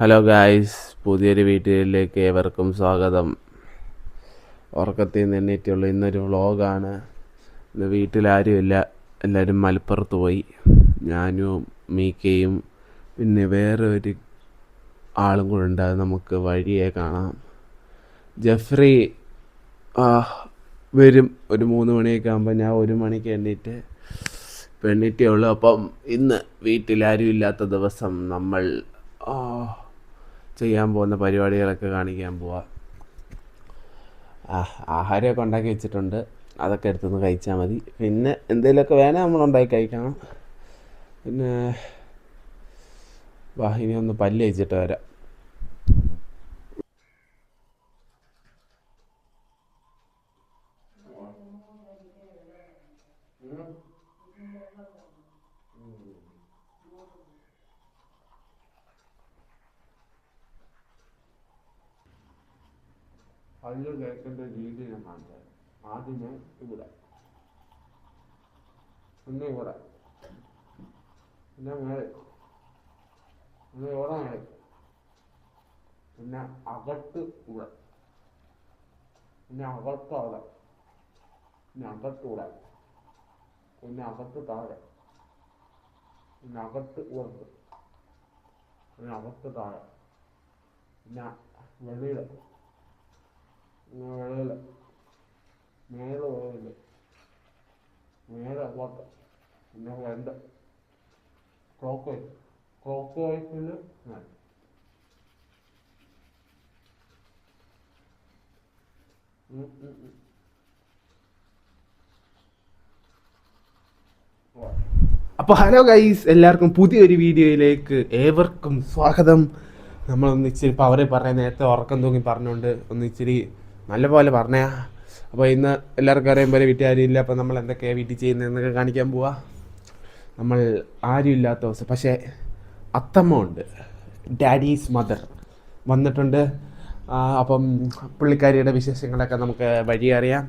Hello guys, പുതിയൊരു വീഡിയോയിലേക്ക് ഏവർക്കും സ്വാഗതം. ഉറക്കത്തിൽ നിന്ന് എണ്ണീറ്റുള്ള ഇന്നൊരു വ്ളോഗാണ്. ഇന്ന് വീട്ടിലാരുമില്ല, എല്ലാവരും മലപ്പുറത്ത് പോയി. ഞാനും മീക്കയും പിന്നെ വേറെ ഒരു ആളും കൂടെ ഉണ്ട്. അത് നമുക്ക് വഴിയെ കാണാം. ജെഫ്രി വരും ഒരു 3 മണിയൊക്കെ ആകുമ്പോൾ. ഞാൻ 1 മണിക്ക് എണ്ണീറ്റേ ഉള്ളൂ. അപ്പം ഇന്ന് വീട്ടിലാരും ഇല്ലാത്ത ദിവസം നമ്മൾ ചെയ്യാൻ പോകുന്ന പരിപാടികളൊക്കെ കാണിക്കാൻ പോവാം. ആഹാരമൊക്കെ ഉണ്ടാക്കി വെച്ചിട്ടുണ്ട്, അതൊക്കെ എടുത്തുനിന്ന് കഴിച്ചാൽ മതി. പിന്നെ എന്തെങ്കിലുമൊക്കെ വേണേൽ നമ്മൾ ഉണ്ടാക്കി കഴിക്കണം. പിന്നെ ഇനി ഒന്ന് പല്ല് തേച്ചിട്ട് വരാം. പല്ല് തേക്കേണ്ട രീതി ഞാൻ കാണിച്ചത്. ആദ്യമേ ഇവിടെ, പിന്നെ ഇവിടെ, പിന്നെ മേലെ, പിന്നെ ഇവിടെ മേലെ, പിന്നെ അകത്ത് ഇവിടെ, പിന്നെ അകത്ത് അവിടെ, പിന്നെ അകത്ത് ഇവിടെ, പിന്നെ അകത്ത് താഴെ, പിന്നെ അകത്ത് ഉയർത്ത്, പിന്നെ അകത്ത് താഴെ, പിന്നെ വെളിയിൽ, പിന്നെ വെളിയിൽ, മേലെ വെളിയിൽ, മേലെ അങ്ങോട്ട്, പിന്നെ രണ്ട് ക്ലോക്ക് വൈസിൽ ഞാൻ. അപ്പോൾ ഹലോ ഗൈസ്, എല്ലാവർക്കും പുതിയൊരു വീഡിയോയിലേക്ക് ഏവർക്കും സ്വാഗതം. നമ്മളൊന്ന് ഇച്ചിരി പവറിൽ പറഞ്ഞ, നേരത്തെ ഉറക്കം തൂങ്ങി പറഞ്ഞുകൊണ്ട് ഇച്ചിരി നല്ല പോലെ പറഞ്ഞാ. അപ്പോൾ ഇന്ന് എല്ലാവർക്കും അറിയാൻ പോലെ വീട്ടിൽ ആരും ഇല്ല. അപ്പോൾ നമ്മൾ എന്തൊക്കെയാണ് വീട്ടിൽ ചെയ്യുന്നതെന്നൊക്കെ കാണിക്കാൻ പോവാ. നമ്മൾ ആരും ഇല്ലാത്ത ദിവസം പക്ഷേ അത്തമ്മ ഉണ്ട്, ഡാഡീസ് മദർ വന്നിട്ടുണ്ട്. അപ്പം പുള്ളിക്കാരിയുടെ വിശേഷങ്ങളൊക്കെ നമുക്ക് വഴി അറിയാം.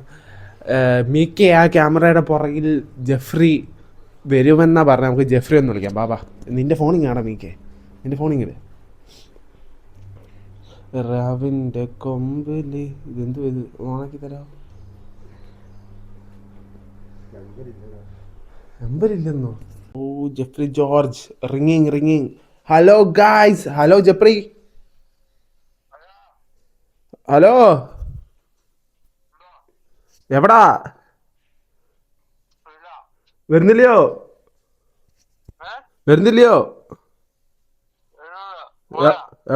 മിക്ക ആ ക്യാമറയുടെ പുറകിൽ ജെഫ്രി വരുമെന്നാണ് പറഞ്ഞത്. നമുക്ക് ജെഫ്രി ഒന്ന് വിളിക്കാം. ബാബാ, നിൻ്റെ ഫോണിങ് ആടാ മീക്കേ, നിൻ്റെ ഫോണിങ്ങിട്. റാവിൻ്റെ കൊമ്പില് ഇതെന്തു ഇത് ഓണാക്കി തരാം. നമ്പരില്ലെന്നോ? ഓ, ജെഫ്രി ജോർജ്. റിങ്ങിങ്. Hello guys, hello Jeffrey. Hello, എവിടാ? വരുന്നില്ലയോ?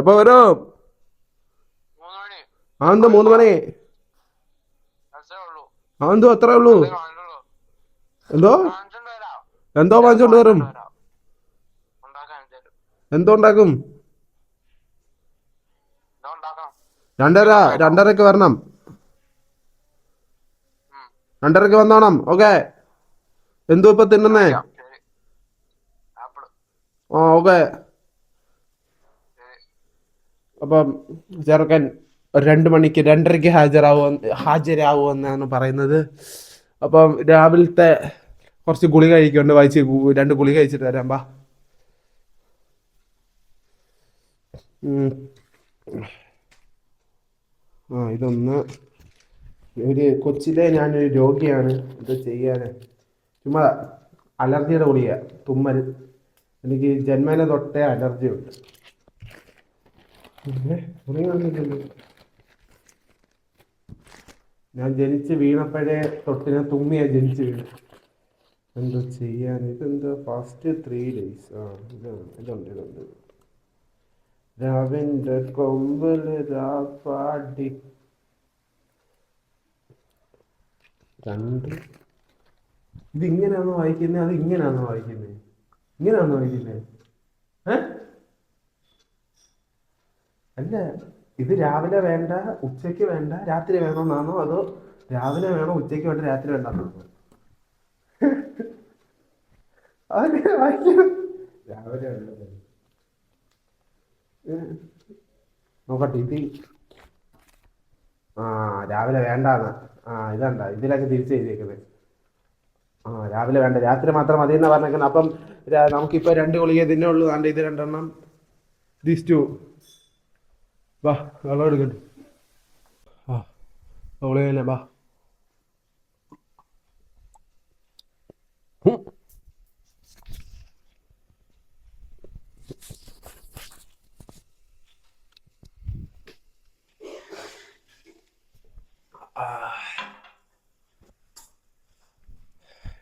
എപ്പോ വരും? അതെന്തോ 3 മണി? അതെന്തോ അത്രേ ഉള്ളൂ? എന്തോ വാങ്ങിച്ചോണ്ട് വരും? എന്തോ ഉണ്ടാക്കും? 2:30 വരണം. 2:30 വന്നോണം. ഓക്കെ. എന്തോ ഇപ്പൊ തിന്നുന്നേ? ഓക്കെ. അപ്പം ചെറുക്കൻ 2 മണിക്ക് 2:30 ഹാജരാകുമെന്നാണ് പറയുന്നത്. അപ്പം രാവിലത്തെ കുറച്ച് ഗുളിക കഴിക്കുന്നുണ്ട്. 2 ഗുളിക കഴിച്ചിട്ട് വരാം. ബാ. ഇതൊന്ന് ഒരു കൊച്ചിലെ ഞാനൊരു രോഗിയാണ്. ഇത് ചെയ്യാന് ചുമ്മാ അലർജിയുടെ ഗുളിക, തുമ്മൽ. എനിക്ക് ജന്മന തൊട്ടേ അലർജി ഉണ്ട്. ഞാൻ ജനിച്ച് വീണപ്പോഴേ തൊട്ട് ഞാൻ തുമ്മിയാ ജനിച്ച് വീണ. എന്തോ ചെയ്യാൻ? ഇതെന്തോ ഫസ്റ്റ് 3 days. ഇതുണ്ട്. രാവിന്റെ കൊമ്പല് രാപ്പാടി 2. ഇതിങ്ങനെയാണോ വായിക്കുന്നത്? അത് ഇങ്ങനെയാണോ വായിക്കുന്നത്? ഇങ്ങനെയാണോ വായിക്കുന്നത്? അല്ല, ഇത് രാവിലെ വേണ്ട, ഉച്ചയ്ക്ക് വേണ്ട, രാത്രി വേണമെന്നാണോ? അതോ രാവിലെ വേണോ, ഉച്ചയ്ക്ക് വേണ്ട, രാത്രി വേണ്ടെന്നാണോ? അതൊക്കെ വായിക്കണം. രാവിലെ വേണ്ട നോക്കട്ടെ. ഇത് രാവിലെ വേണ്ടാന്ന്. ഇതണ്ട, ഇതിലൊക്കെ തിരിച്ച് എഴുതിയേക്കുന്നത്. രാവിലെ വേണ്ട, രാത്രി മാത്രം മതി എന്നാ പറഞ്ഞേക്കുന്നത്. അപ്പം നമുക്കിപ്പോൾ 2 ഗുളിക ഇതിനുള്ളൂ. ഇത് 2 ദിസ് 2. വാ വെള്ളം എടുക്കട്ടെ. ആ അവളെ തന്നെ വാ.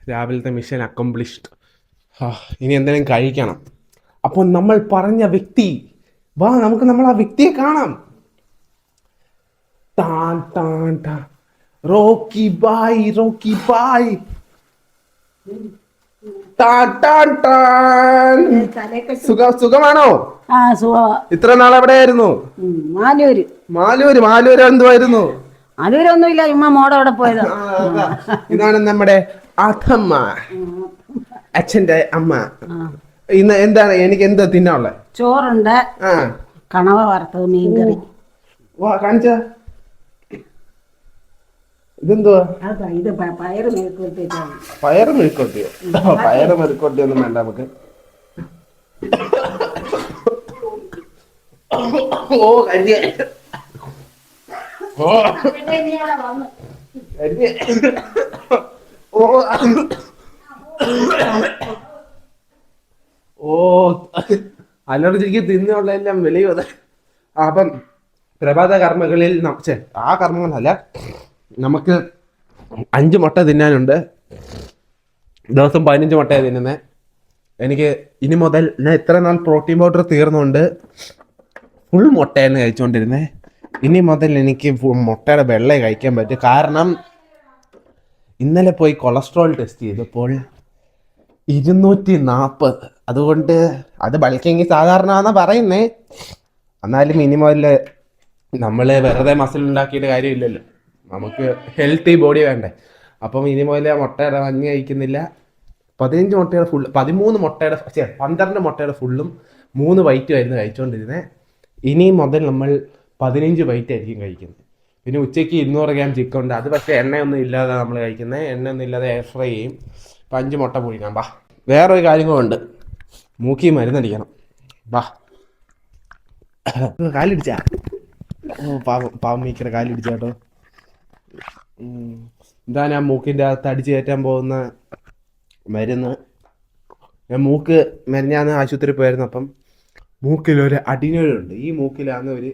രാവിലത്തെ മിഷൻ അക്കംപ്ലിഷ്ഡ്. ഇനി എന്തെങ്കിലും കഴിക്കണം. അപ്പോൾ നമ്മൾ പറഞ്ഞ വ്യക്തി, വാ നമുക്ക് നമ്മൾ ആ വ്യക്തിയെ കാണാം. ടാൻ ടാൻ ടാൻ. റോക്കി ബായ്, റോക്കി ബായ്. ടാൻ ടാൻ ടാൻ. സുഖമാണോ? ആ സുഖമാ. ഇത്ര നാൾ എവിടെയായിരുന്നു? മാലൂര്. മാലൂര് എന്തുവായിരുന്നു? മാലൂരൊന്നുമില്ല, ചുമ്മാ മോടെ അവിടെ പോയതാ. ഇതാണ് നമ്മുടെ അഥമ്മ, അച്ഛന്റെ അമ്മ. ഇന്ന് എന്താണ് എനിക്ക് എന്താ തിന്നാനുള്ള? ചോറുണ്ട്, കണവ വറുത്തത്, മീൻകറി. വാ കാണിച്ച. ഇതെന്തുവാ? ഇത് പയറ് മെഴുക്കുവരട്ടിയാണ്. പയറ് മെഴുക്കുവരട്ടിയോ? പയറ് മെഴുക്കുവരട്ടിയൊന്നും വേണ്ട നമുക്ക്. ഓ കരുതിയ ഓ ഓ ഓ അലർജിക്ക് തിന്നുള്ള വിലയും അതെ. അപ്പം പ്രഭാത കർമ്മങ്ങളിൽ ആ കർമ്മങ്ങളല്ല, നമുക്ക് 5 മുട്ട തിന്നാനുണ്ട്. ദിവസം 15 മുട്ടയാണ് തിന്നുന്നത്. എനിക്ക് ഇനി മുതൽ, ഞാൻ ഇത്ര നാൾ പ്രോട്ടീൻ പൗഡർ തീർന്നുകൊണ്ട് ഫുൾ മുട്ടയാണ് കഴിച്ചുകൊണ്ടിരുന്നത്. ഇനി മുതൽ എനിക്ക് മുട്ടയുടെ വെള്ളയെ കഴിക്കാൻ പറ്റും. കാരണം ഇന്നലെ പോയി കൊളസ്ട്രോൾ ടെസ്റ്റ് ചെയ്തപ്പോൾ 240. അതുകൊണ്ട് അത് ബൾക്കിങ് സാധാരണ പറയുന്നേ. എന്നാലും ഇനി മുതൽ നമ്മൾ വെറുതെ മസിൽ ഉണ്ടാക്കിയിട്ട് കാര്യമില്ലല്ലോ, നമുക്ക് ഹെൽത്തി ബോഡി വേണ്ടേ. അപ്പം ഇനി മുതൽ മുട്ടയുടെ മഞ്ഞ് കഴിക്കുന്നില്ല. 15 മുട്ടയുടെ ഫുൾ, 13 മുട്ടയുടെ 12 മുട്ടയുടെ ഫുള്ളും 3 വൈറ്റും ആയിരുന്നു കഴിച്ചുകൊണ്ടിരുന്നത്. ഇനി മുതൽ നമ്മൾ 15 വൈറ്റ് ആയിരിക്കും കഴിക്കുന്നത്. പിന്നെ ഉച്ചയ്ക്ക് 200 ഗ്രാം ചിക്കൻ ഉണ്ട്. അത് പക്ഷേ എണ്ണയൊന്നും ഇല്ലാതെ നമ്മൾ കഴിക്കുന്നത്. എണ്ണയൊന്നും ഇല്ലാതെ എയർ ഫ്രൈ ചെയ്യും. 5 മുട്ട പൊഴിക്കാം. ബാ, വേറൊരു കാര്യങ്ങളുണ്ട്, മൂക്കി മരുന്നടിക്കണം. ബാ. കാലിടിച്ചാ? പാവം മീക്കടെ കാലിടിച്ച കേട്ടോ. ഇതാ ഞാൻ മൂക്കിൻ്റെ അകത്ത് അടിച്ചു കയറ്റാൻ പോകുന്ന മരുന്ന്. ഞാൻ മൂക്ക് മെനഞ്ഞാന്ന് ആശുപത്രി പോയായിരുന്നു. അപ്പം മൂക്കിലൊരു അഡിനോയിഡ് ഉണ്ട്. ഈ മൂക്കിലാണ് ഒരു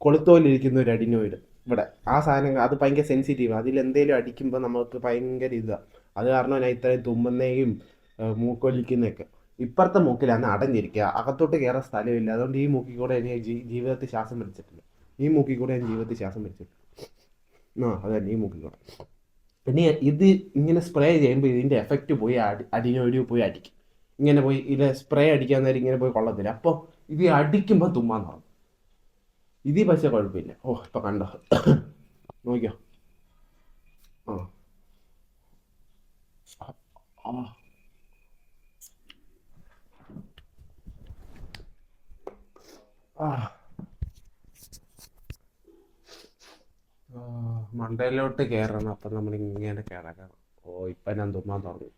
കൊളുത്തോലിരിക്കുന്ന ഒരു അഡിനോയിഡ് ഇവിടെ. ആ സാധനം അത് ഭയങ്കര സെൻസിറ്റീവ്. അതിലെന്തേലും അടിക്കുമ്പോൾ നമുക്ക് ഭയങ്കര ഇതാണ്. അത് കാരണം ഞാൻ ഇത്രയും തുമ്മുന്നേയും മൂക്കൊലിക്കുന്നതൊക്കെ. ഇപ്പുറത്തെ മൂക്കിലാണ് അടഞ്ഞിരിക്കുക, അകത്തോട്ട് കയറാൻ സ്ഥലമില്ല. അതുകൊണ്ട് ഈ മൂക്കിൽ കൂടെ എനിക്ക് ജീവിതത്തിൽ ശ്വാസം വലിച്ചിട്ടില്ല. ഈ മൂക്കിൽ കൂടെ ഞാൻ ജീവിതത്തിൽ ശ്വാസം വലിച്ചിട്ടില്ല. അത് തന്നെ, ഈ മൂക്കിൽ കൂടെ. പിന്നെ ഇത് ഇങ്ങനെ സ്പ്രേ ചെയ്യുമ്പോൾ ഇതിൻ്റെ എഫക്റ്റ് പോയി അഡിനോയിഡ് പോയി അടിക്കും. ഇങ്ങനെ പോയി ഇത് സ്പ്രേ അടിക്കാൻ നേരം ഇങ്ങനെ പോയി കൊള്ളത്തില്ല. അപ്പോൾ ഇത് അടിക്കുമ്പോൾ തുമ്മാൻ തുടങ്ങും. ഇതിൽ പക്ഷേ കുഴപ്പമില്ല. ഓ ഇപ്പം കണ്ടോ, നോക്കിയോ. മണ്ടയിലോട്ട് കയറണം. അപ്പം നമ്മൾ ഇങ്ങനെ കിടക്കണം. ഓ ഇപ്പം ഞാൻ തുമ്മാൻ തുടങ്ങി.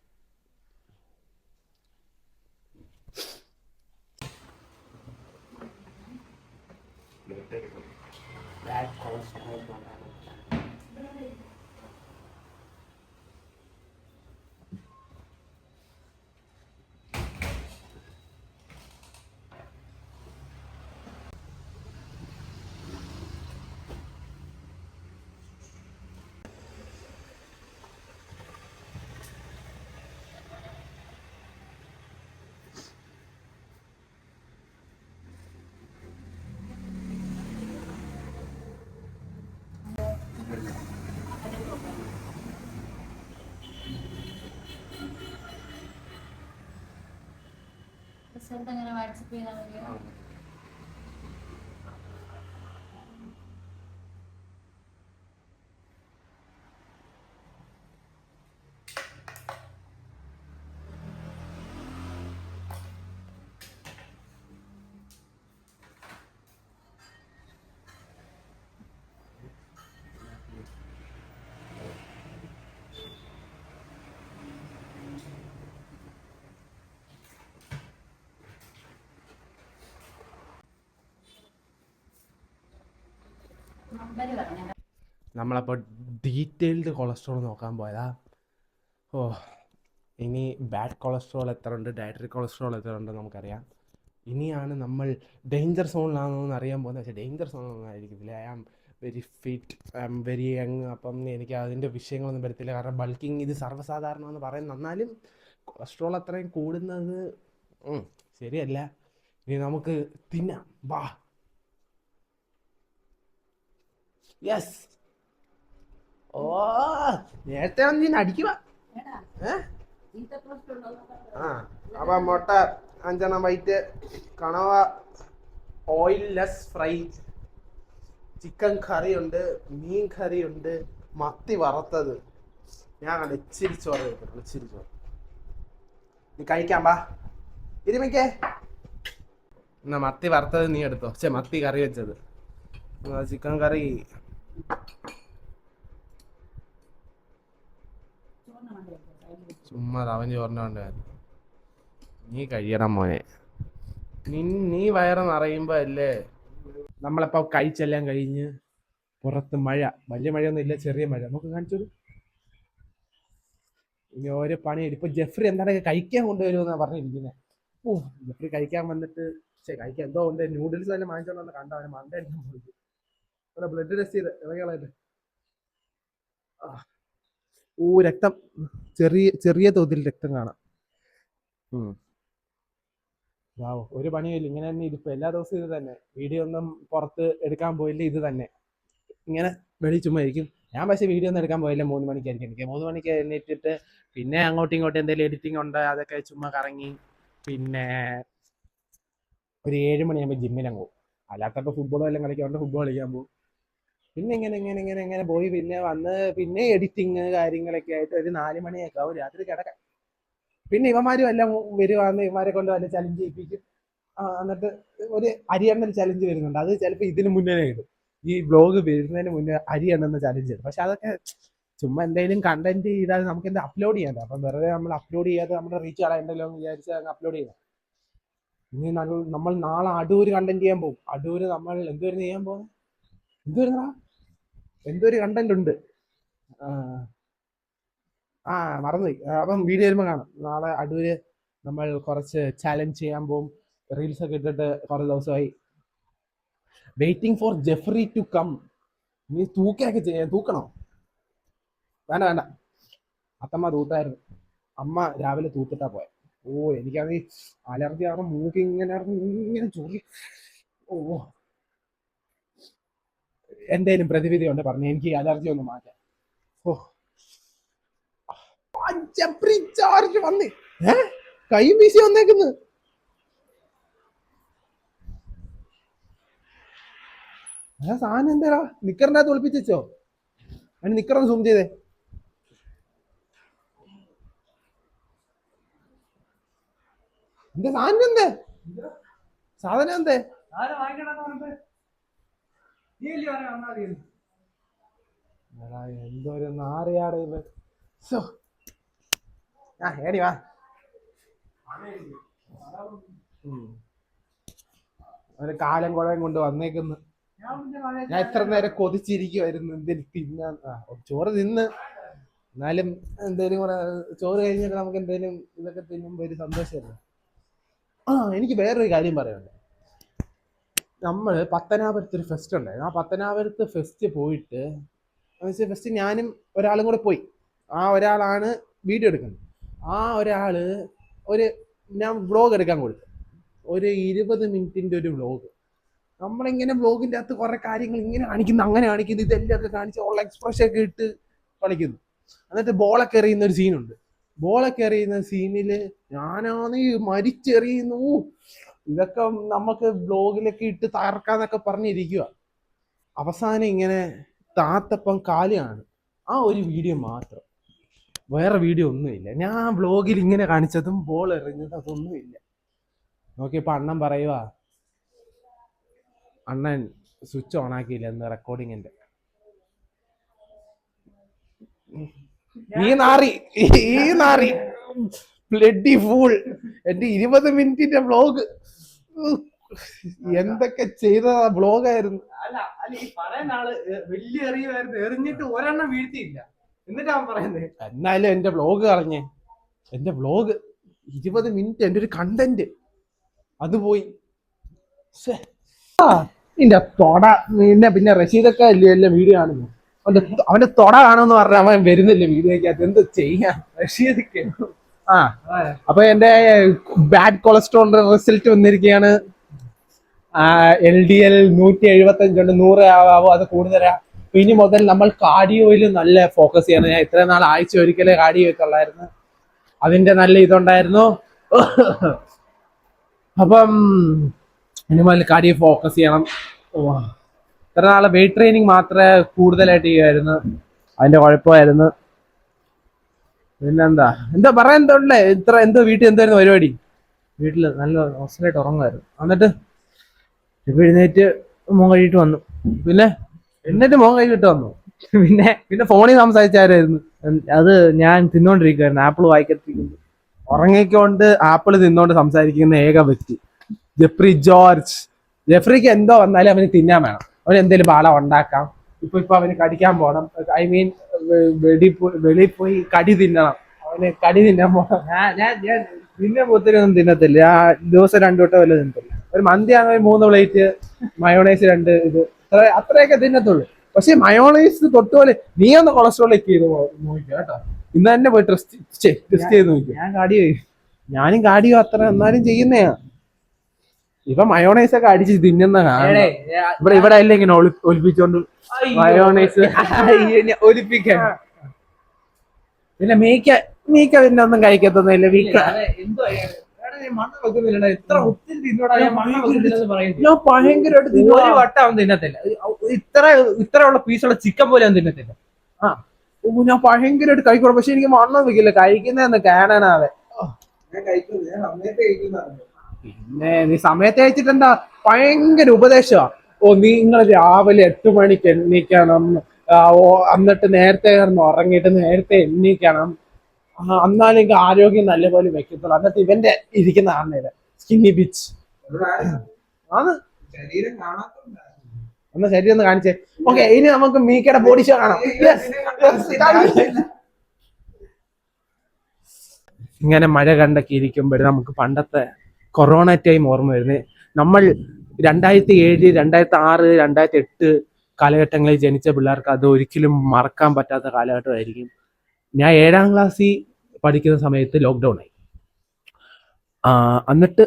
അങ്ങനെ വാട്സപ്പ് ചെയ്താൽ മതിയോ? നമ്പര് പറഞ്ഞു. നമ്മളപ്പോൾ ഡീറ്റെയിൽഡ് കൊളസ്ട്രോൾ നോക്കാൻ പോയതാ. ഓ, ഇനി ബാഡ് കൊളസ്ട്രോൾ എത്ര ഉണ്ട്, ഡയറ്ററി കൊളസ്ട്രോൾ എത്ര ഉണ്ട് നമുക്കറിയാം. ഇനിയാണ് നമ്മൾ ഡേഞ്ചർ സോണിലാണോ എന്ന് അറിയാൻ പോകുന്നത്. പക്ഷേ ഡേഞ്ചർ സോണൊന്നും ആയിരിക്കത്തില്ല. I am very fit, I am very young. അപ്പം എനിക്ക് അതിൻ്റെ വിഷയങ്ങളൊന്നും വരത്തില്ല. കാരണം ബൾക്കിങ് ഇത് സർവ്വസാധാരണമെന്ന് പറയുന്നത്. എന്നാലും കൊളസ്ട്രോൾ അത്രയും കൂടുന്നത് ശരിയല്ല. ഇനി നമുക്ക് തിന്നാം, വാ. യെസ്. ഓ, നേരത്തെ വന്ന് ഞാൻ അടിക്കുക. ആ, അപ്പം മുട്ട 5 വൈറ്റ്, കണവ ഓയിൽ ലെസ് ഫ്രൈ, ചിക്കൻ കറി ഉണ്ട്, മീൻ കറി ഉണ്ട്, മത്തി വറുത്തത്. ഞാൻ കണ്ട ഇച്ചിരി ചോറ് കഴിക്കണം, ഇച്ചിരി ചോറ്. നീ കഴിക്കാൻ പാ, ഇരുമിക്കേ. എന്നാ മത്തി വറുത്തത് നീ എടുത്തോ. മത്തി കറി വെച്ചത്, ചിക്കൻ കറി. ചുമ്മാ അവൻ ചോറിൻ്റെ നീ കഴിയണം മോനെ. നീ വയറ് നിറയുമ്പോ അല്ലേ. നമ്മളിപ്പോ കഴിച്ചെല്ലാം കഴിഞ്ഞ് പുറത്ത് മഴ, വലിയ മഴയൊന്നും ഇല്ല, ചെറിയ മഴ. നമുക്ക് കാണിച്ചോളൂ. ഇനി ഓരോ പണിയുണ്ട്. ഇപ്പൊ ജെഫ്രി എന്താണ് കഴിക്കാൻ കൊണ്ടുവരുമെന്നാ പറഞ്ഞിരിക്കുന്നത്. ഓ, ജെഫ്രി കഴിക്കാൻ വന്നിട്ട് കഴിക്കാൻ എന്തോ ഉണ്ട്. നൂഡിൽസ് തന്നെ വാങ്ങിച്ചോണ്ട് കണ്ട അവന് മണ്ട എടുക്കാൻ പോയിട്ട് ബ്ലഡ് ടെസ്റ്റ് ചെയ്ത് ഇറങ്ങിയാളായിട്ട്. ഓ, രക്തം ചെറിയ തോതിൽ രക്തം കാണാം. വാവോ, ഒരു പണിയില്ല. ഇങ്ങനെ തന്നെ ഇതിപ്പോ എല്ലാ ദിവസവും ഇത് തന്നെ. വീഡിയോ ഒന്നും പുറത്ത് എടുക്കാൻ പോയില്ല, ഇത് തന്നെ ഇങ്ങനെ വെളി ചുമ്മാ ഇരിക്കും. ഞാൻ പക്ഷേ വീഡിയോ ഒന്നും എടുക്കാൻ പോയില്ല. 3 മണിക്കായിരിക്കും എനിക്ക്. 3 മണിക്ക് എഴുന്നേറ്റിട്ട് പിന്നെ അങ്ങോട്ടും ഇങ്ങോട്ടും എന്തെങ്കിലും എഡിറ്റിംഗ് ഉണ്ട്, അതൊക്കെ ചുമ്മാ കറങ്ങി. പിന്നെ ഒരു 7 മണിയാകുമ്പോൾ ജിമ്മിനങ്ങ് പോകും. അല്ലാത്തപ്പോൾ ഫുട്ബോൾ എല്ലാം കളിക്കാറുണ്ട്, ഫുട്ബോൾ കളിക്കാൻ പോകും. പിന്നെ ഇങ്ങനെ പോയി പിന്നെ വന്ന് പിന്നെ എഡിറ്റിങ് കാര്യങ്ങളൊക്കെ ആയിട്ട് ഒരു 4 മണിയൊക്കെ ആവും രാത്രി കിടക്കാൻ. പിന്നെ ഇവന്മാരും എല്ലാം വരുവാന്ന് ഇവന്മാരെ കൊണ്ട് വല്ല ചലഞ്ച് ചെയ്യിപ്പിക്കും. എന്നിട്ട് ഒരു അരിയണ്ണൻ ചലഞ്ച് വരുന്നുണ്ട്. അത് ചിലപ്പോൾ ഇതിന് മുന്നേ ഇടും. ഈ വ്ലോഗ് വരുന്നതിന് മുന്നേ അരിയണ്ണെന്ന് ചലഞ്ച് ചെയ്തു. പക്ഷെ അതൊക്കെ ചുമ്മാ എന്തെങ്കിലും കണ്ടന്റ് ചെയ്താൽ നമുക്ക് എന്താ അപ്ലോഡ് ചെയ്യാൻ. അപ്പം വെറുതെ നമ്മൾ അപ്ലോഡ് ചെയ്യാതെ നമ്മുടെ റീച്ച് കളയണ്ടല്ലോ എന്ന് വിചാരിച്ച് അങ്ങ് അപ്ലോഡ് ചെയ്യാം. ഇനി നമ്മൾ നാളെ അടൂര് കണ്ടന്റ് ചെയ്യാൻ പോകും. അടൂര് നമ്മൾ എന്തുവരുന്ന് ചെയ്യാൻ പോകും, എന്തൊരു കണ്ടന്റ് ഉണ്ട്. മറന്നുപോയി. അപ്പം വീഡിയോ വരുമ്പോൾ കാണാം. നാളെ അടൂര് നമ്മൾ കുറച്ച് ചാലഞ്ച് ചെയ്യാൻ പോകും. റീൽസ് ഒക്കെ ഇട്ടിട്ട് കുറേ ദിവസമായി. Waiting for Jeffrey to come. നീ തൂക്കൊക്കെ ചെയ്യാൻ. തൂക്കണോ? വേണ്ട. അത്തമ്മ തൂത്തായിരുന്നു. അമ്മ രാവിലെ തൂത്തിട്ടാ പോയ. ഓ, എനിക്കാണ് അലർജി ആകുമ്പോൾ മൂക്ക് ഇങ്ങനെ ചൊറി. ഓ, എന്തേലും പ്രതിവിധി ഉണ്ട് പറഞ്ഞു എനിക്ക് അലർജി ഒന്ന് മാറ്റാൻ. ഓ, ജെഫ്രി ചാർജ് വന്നേ. കൈ വീശി വന്നേക്കുന്നു. സാധനം എന്തേടാ? നിക്കറിന്റെ അകത്ത് ഒളിപ്പിച്ചോ? അതിന് നിക്കറൊന്ന് സൂം ചെയ്തേ. എന്റെ സാധനം എന്തേ? സാധനം എന്തേ? എന്തൊരു നാറിയാടെ ഇത്. ഏടി വാ. ഒരു കാലം കുഴയും കൊണ്ട് വന്നേക്കുന്നു. ഞാൻ എത്ര നേരം കൊതിച്ചിരിക്കുവായിരുന്നു എന്തേലും തിന്നാൻ. ചോറ് തിന്ന്, എന്നാലും എന്തേലും കൂടെ ചോറ് കഴിഞ്ഞിട്ട് നമുക്ക് എന്തേലും ഇതൊക്കെ തിന്നുമ്പോ ഒരു സന്തോഷമല്ലേ. എനിക്ക് വേറൊരു കാര്യം പറയാനുണ്ട്. നമ്മൾ പത്തനാപുരത്ത് ഒരു ഫെസ്റ്റ് ഉണ്ടായിരുന്നു. ആ പത്തനാപുരത്ത് ഫെസ്റ്റ് പോയിട്ട് ഫെസ്റ്റ് ഞാനും ഒരാളും കൂടെ പോയി. ആ ഒരാളാണ് വീഡിയോ എടുക്കുന്നത്. ആ ഒരാള് ഞാൻ വ്ലോഗ് എടുക്കാൻ കൊടുത്തു. ഒരു 20 മിനിറ്റിന്റെ ഒരു വ്ലോഗ്. നമ്മളിങ്ങനെ വ്ലോഗിൻ്റെ അകത്ത് കുറെ കാര്യങ്ങൾ ഇങ്ങനെ കാണിക്കുന്നു, അങ്ങനെ കാണിക്കുന്നു, ഇതെല്ലാം ഒക്കെ കാണിച്ച് ഉള്ള എക്സ്പ്രഷൻ ഒക്കെ ഇട്ട് കളിക്കുന്നു. എന്നിട്ട് ബോളൊക്കെ എറിയുന്ന ഒരു സീനുണ്ട്. ബോളൊക്കെ എറിയുന്ന സീനിൽ ഞാനാണ് മരിച്ചെറിയുന്നു. ഇതൊക്കെ നമുക്ക് വ്ലോഗിലൊക്കെ ഇട്ട് തകർക്കാന്നൊക്കെ പറഞ്ഞിരിക്കുക. അവസാനം ഇങ്ങനെ താത്തപ്പം കാലിയാണ്. ആ ഒരു വീഡിയോ മാത്രം, വേറെ വീഡിയോ ഒന്നുമില്ല. ഞാൻ വ്ലോഗിൽ ഇങ്ങനെ കാണിച്ചതും ബോൾ എറിഞ്ഞത് അതൊന്നുമില്ല. നോക്കിയപ്പോൾ അണ്ണൻ പറയുക, അണ്ണൻ സ്വിച്ച് ഓൺ ആക്കിയില്ല എന്ന് റെക്കോർഡിങ്ങിന്റെ. ഈ നാറി ബ്ലഡി ഫൂൾ. എന്റെ 20 മിനിറ്റിന്റെ വ്ലോഗ് എന്തൊക്കെ ചെയ്ത ബ്ലോഗായിരുന്നു. അല്ല ഈ പറയുന്ന ആള് വലിയ എറിയുമായിരുന്നു, എറിഞ്ഞിട്ട് ഒരെണ്ണം വീഴ്ത്തിയില്ല, എന്നിട്ടാ അവൻ പറയുന്നത്. എന്നാലും എന്റെ വ്ലോഗ് കളഞ്ഞേ. എന്റെ വ്ലോഗ് 20 മിനിറ്റ് എന്റെ ഒരു കണ്ടന്റ് അത് പോയി. നിന്റെ തൊട പിന്നെ റഷീദൊക്കെ അല്ലേ വീഡിയോ കാണുന്നു. അവന്റെ തൊട കാണുമെന്ന് പറഞ്ഞ അവൻ വരുന്നില്ല വീഡിയോക്കകത്ത്. എന്ത് ചെയ്യാം റഷീദൊക്കെ. അപ്പൊ എന്റെ ബാഡ് കൊളസ്ട്രോളിന്റെ റിസൾട്ട് വന്നിരിക്കുകയാണ്. LDL 175 ഉണ്ട്. 100 ആവോ അത് കൂടുതലാ. ഇനി മുതൽ നമ്മൾ കാർഡിയോയിൽ നല്ല ഫോക്കസ് ചെയ്യണം. ഞാൻ ഇത്രയും നാൾ ആഴ്ച ഒരിക്കലേ കാർഡിയോ വെക്കുള്ളായിരുന്നു. അതിന്റെ നല്ല ഇതുണ്ടായിരുന്നു. അപ്പം ഇനി മുതൽ കാർഡിയോ ഫോക്കസ് ചെയ്യണം. ഇത്ര നാളെ വെയിറ്റ് ട്രെയിനിങ് മാത്രമേ കൂടുതലായിട്ട് ചെയ്യുമായിരുന്നു. അതിന്റെ കുഴപ്പമായിരുന്നു. പിന്നെന്താ പറയാൻ എന്തോണ്ടേ എന്തോ വീട്ടിൽ എന്തായിരുന്നു പരിപാടി? വീട്ടില് നല്ല ഹോസ്റ്റലായിട്ട് ഉറങ്ങുമായിരുന്നു. എന്നിട്ട് ഇപ്പൊ എഴുന്നേറ്റ് മോൻ കഴിയിട്ട് വന്നു. എന്നിട്ട് മോൻ കഴിയിട്ട് വന്നു. പിന്നെ ഫോണിൽ സംസാരിച്ചായിരുന്നു. അത് ഞാൻ തിന്നോണ്ടിരിക്കുവായിരുന്നു. ആപ്പിൾ വായിക്കത്തിരിക്കുന്നു. ഉറങ്ങിക്കൊണ്ട് ആപ്പിൾ തിന്നോണ്ട് സംസാരിക്കുന്ന ഏക വ്യക്തി ജെഫ്രി ജോർജ്. ജെഫ്രിക്ക് എന്തോ വന്നാലും അവന് തിന്നാൻ വേണം. അവന് എന്തെങ്കിലും പാളം ഉണ്ടാക്കാം. ഇപ്പൊ അവന് കടിക്കാൻ പോകണം. ഐ മീൻ വെളിയിൽ പോയി കടി തിന്നണം. അവന് കടി തിന്നാൻ പോകണം. ഞാൻ പിന്നെ ഒത്തിരി ഒന്നും തിന്നത്തില്ല. ദിവസം 2 വട്ടം വല്ല തിന്നത്തില്ല. ഒരു മന്തി ആണെങ്കിൽ 3 പ്ലേറ്റ്, മയോണൈസ് 2 ഇത് അത്രയൊക്കെ തിന്നത്തുള്ളൂ. പക്ഷെ മയോണൈസ് തൊട്ടുപോലെ നീ ഒന്ന് കൊളസ്ട്രോൾ ചെക്ക് ചെയ്ത് നോക്കിയോ കേട്ടോ. ഇന്ന് തന്നെ പോയി ടെസ്റ്റ് ചെയ്ത് നോക്കി. ഞാനും കാർഡിയോ അത്ര എന്നാലും ചെയ്യുന്നയാ. ഇപ്പൊ മയോണൈസ് ഒക്കെ അടിച്ച് തിന്നുന്ന ഇവിടെ അല്ല ഇങ്ങനെ ഒലിപ്പിച്ചോണ്ട് മയോണൈസ് ഒലിപ്പിക്കാൻ. പിന്നെ മീക്ക പിന്നെ ഒന്നും കഴിക്കത്തൊന്നുമില്ല. ഞാൻ ഭയങ്കരമായിട്ട് ഒരു വട്ടം അവൻ തിന്നത്തില്ല. ഇത്രയുള്ള പീസുള്ള ചിക്കൻ പോലെ അവൻ തിന്നത്തില്ല. ഞാൻ ഭയങ്കരമായിട്ട് കഴിക്കണം. പക്ഷെ എനിക്ക് മണ്ണം വെക്കില്ല. കഴിക്കുന്നതെന്ന് കാണാനാവെ. പിന്നെ നീ സമയത്ത് കഴിച്ചിട്ടെന്താ ഭയങ്കര ഉപദേശമാ. നിങ്ങൾ രാവിലെ 8 മണിക്ക് എണ്ണീക്കണം. എന്നിട്ട് നേരത്തെ കിടന്ന് ഉറങ്ങിയിട്ട് നേരത്തെ എണ്ണീക്കണം. എന്നാലും എനിക്ക് ആരോഗ്യം നല്ലപോലെ വെക്കത്തുള്ളൂ. എന്നിട്ട് ഇവന്റെ ഇരിക്കുന്ന ആണെന്നില്ല സ്കിന്നി ബിച്ച് ആണ്. ഒന്ന് ശരീരം ഒന്ന് കാണിച്ചേ. ഓക്കെ, ഇനി നമുക്ക് മീക്കയുടെ ബോഡി ഷോ കാണാം. ഇങ്ങനെ മഴ കണ്ടൊക്കെ ഇരിക്കുമ്പോഴേ നമുക്ക് പണ്ടത്തെ കൊറോണ ടൈം ഓർമ്മ വരുന്നത്. നമ്മൾ 2007, 2006, 2008 കാലഘട്ടങ്ങളിൽ ജനിച്ച പിള്ളേർക്ക് അത് ഒരിക്കലും മറക്കാൻ പറ്റാത്ത കാലഘട്ടമായിരിക്കും. ഞാൻ 7ാം ക്ലാസ്സിൽ പഠിക്കുന്ന സമയത്ത് ലോക്ക്ഡൗൺ ആയി. എന്നിട്ട്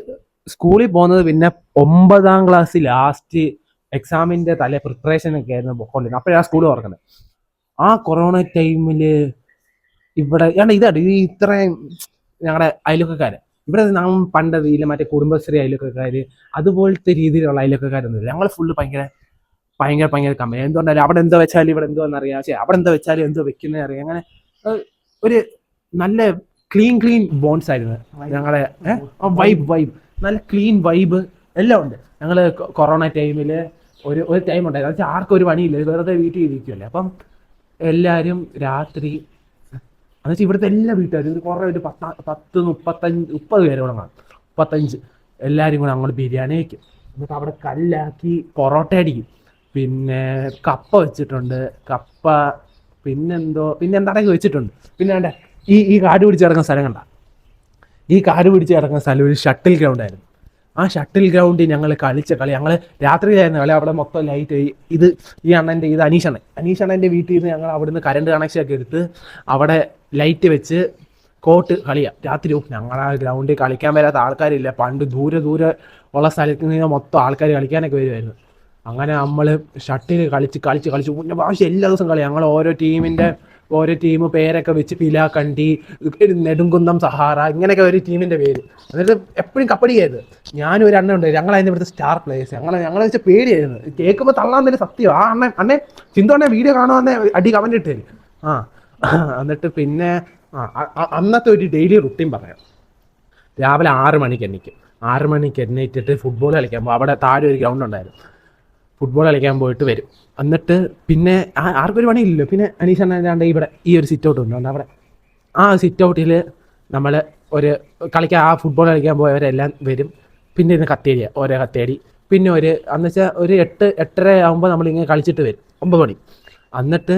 സ്കൂളിൽ പോകുന്നത് പിന്നെ 9ാം ക്ലാസ് ലാസ്റ്റ് എക്സാമിന്റെ തലേ പ്രിപ്പറേഷൻ ഒക്കെ ആയിരുന്നു പൊക്കോണ്ടിരുന്നത്. അപ്പോഴാണ് സ്കൂൾ തുറക്കുന്നത്. ആ കൊറോണ ടൈമില് ഇവിടെ ഇതാണ് ഇത്രയും ഞങ്ങളുടെ അയൽവക്കക്കാര്. ഇവിടെ നമ്മൾ പണ്ട് ഇതിൽ മറ്റേ കുടുംബശ്രീ അയൽവക്കക്കാര് അതുപോലത്തെ രീതിയിലുള്ള അയൽവക്കക്കാരൊന്നുമില്ല. ഞങ്ങൾ ഫുള്ള് ഭയങ്കര കമ്പനി. എന്തുകൊണ്ടാലും അവിടെ എന്തോ വെച്ചാലും ഇവിടെ എന്തോ എന്നറിയാം. പക്ഷേ അവിടെ എന്തോ വെച്ചാലും എന്തോ വെക്കുന്നത് അറിയാം. അങ്ങനെ ഒരു നല്ല ക്ലീൻ ബോൺസ് ആയിരുന്നു ഞങ്ങളെ. വൈബ് നല്ല ക്ലീൻ വൈബ് എല്ലാം ഉണ്ട്. ഞങ്ങൾ കൊറോണ ടൈമില് ഒരു ടൈം ഉണ്ടായിരുന്നു. വെച്ചാൽ ആർക്കും ഒരു പണിയില്ല, വെറുതെ വീട്ടിൽ ഇരിക്കുമല്ലേ. അപ്പം എല്ലാവരും രാത്രി എന്നുവെച്ചാൽ ഇവിടുത്തെ എല്ലാ വീട്ടുകാരും കുറേ ഒരു 30 പേരോളം കാണും. 35 എല്ലാവരും കൂടെ അങ്ങോട്ട് ബിരിയാണി വയ്ക്കും. എന്നിട്ട് അവിടെ കല്ലാക്കി പൊറോട്ട അടിക്കും. പിന്നെ കപ്പ വെച്ചിട്ടുണ്ട്. കപ്പ പിന്നെ എന്താണെങ്കിൽ വെച്ചിട്ടുണ്ട്. പിന്നെ വേണ്ട ഈ കാട് പിടിച്ച് കിടക്കുന്ന സ്ഥലം കണ്ട. ഈ കാട് പിടിച്ച് കിടക്കുന്ന സ്ഥലം ഒരു ഷട്ടിൽ ഗ്രൗണ്ടായിരുന്നു. ആ ഷട്ടിൽ ഗ്രൗണ്ടിൽ ഞങ്ങൾ കളിച്ച കളി, ഞങ്ങൾ രാത്രിയിലായിരുന്നു കളി. അവിടെ മൊത്തം ലൈറ്റ്. ഈ അണ്ണൻ്റെ അനീഷണ്ണൻ്റെ വീട്ടിൽ നിന്ന് ഞങ്ങൾ അവിടുന്ന് കറണ്ട് കണക്ഷൻ ഒക്കെ എടുത്ത് അവിടെ ലൈറ്റ് വെച്ച് കോട്ട് കളിയാണ് രാത്രി. ഞങ്ങൾ ആ ഗ്രൗണ്ടിൽ കളിക്കാൻ വരാത്ത ആൾക്കാരില്ല. പണ്ട് ദൂരെ ഉള്ള സ്ഥലത്ത് നിന്ന് മൊത്തം ആൾക്കാർ കളിക്കാനൊക്കെ വരുമായിരുന്നു. അങ്ങനെ നമ്മൾ ഷട്ടിൽ കളിച്ച് പ്രാവശ്യം എല്ലാ ദിവസവും കളി. ഞങ്ങൾ ഓരോ ടീം പേരൊക്കെ വെച്ച് പിലാക്കണ്ടി, നെടുങ്കുന്നം, സഹാറ, ഇങ്ങനെയൊക്കെ ഒരു ടീമിൻ്റെ പേര്. എന്നിട്ട് എപ്പോഴും കപ്പടിയായിരുന്നു. ഞാനും ഒരു അണ്ണൻ ഉണ്ടായിരുന്നു. ഞങ്ങളതിൻ്റെ ഇവിടുത്തെ സ്റ്റാർ പ്ലേയേഴ്സ്. ഞങ്ങളെ വെച്ചാൽ പേടിയായിരുന്നു. കേൾക്കുമ്പോൾ തള്ളാൻ തന്നെ സത്യം. ആ അണ്ണൻ ചിന്തോണ്ണെ വീഡിയോ കാണുവാന്നെ അടി കമന്റ് ഇട്ടേ. എന്നിട്ട് പിന്നെ അന്നത്തെ ഒരു ഡെയിലി റുട്ടീൻ പറയാം. രാവിലെ 6 മണിക്ക് എണീക്കും. 6 മണിക്ക് എണീറ്റിട്ട് ഫുട്ബോൾ കളിക്കാൻ പോകും. അവിടെ താഴെ ഒരു ഗ്രൗണ്ട് ഉണ്ടായിരുന്നു. ഫുട്ബോൾ കളിക്കാൻ പോയിട്ട് വരും. എന്നിട്ട് പിന്നെ ആർക്കൊരു പണിയില്ലല്ലോ. പിന്നെ അനീഷണ്ണാണ്ട് ഇവിടെ ഈ ഒരു സിറ്റ് ഔട്ട് ഉണ്ട്. അവിടെ ആ സിറ്റ് ഔട്ടിൽ നമ്മൾ ഫുട്ബോൾ കളിക്കാൻ പോയവരെല്ലാം വരും. പിന്നെ ഇതിന് കത്തേരിയ ഓരോ കത്തേരി, പിന്നെ അന്ന് വെച്ചാൽ ഒരു 8-8:30 ആകുമ്പോൾ നമ്മളിങ്ങനെ കളിച്ചിട്ട് വരും 9 മണി. എന്നിട്ട്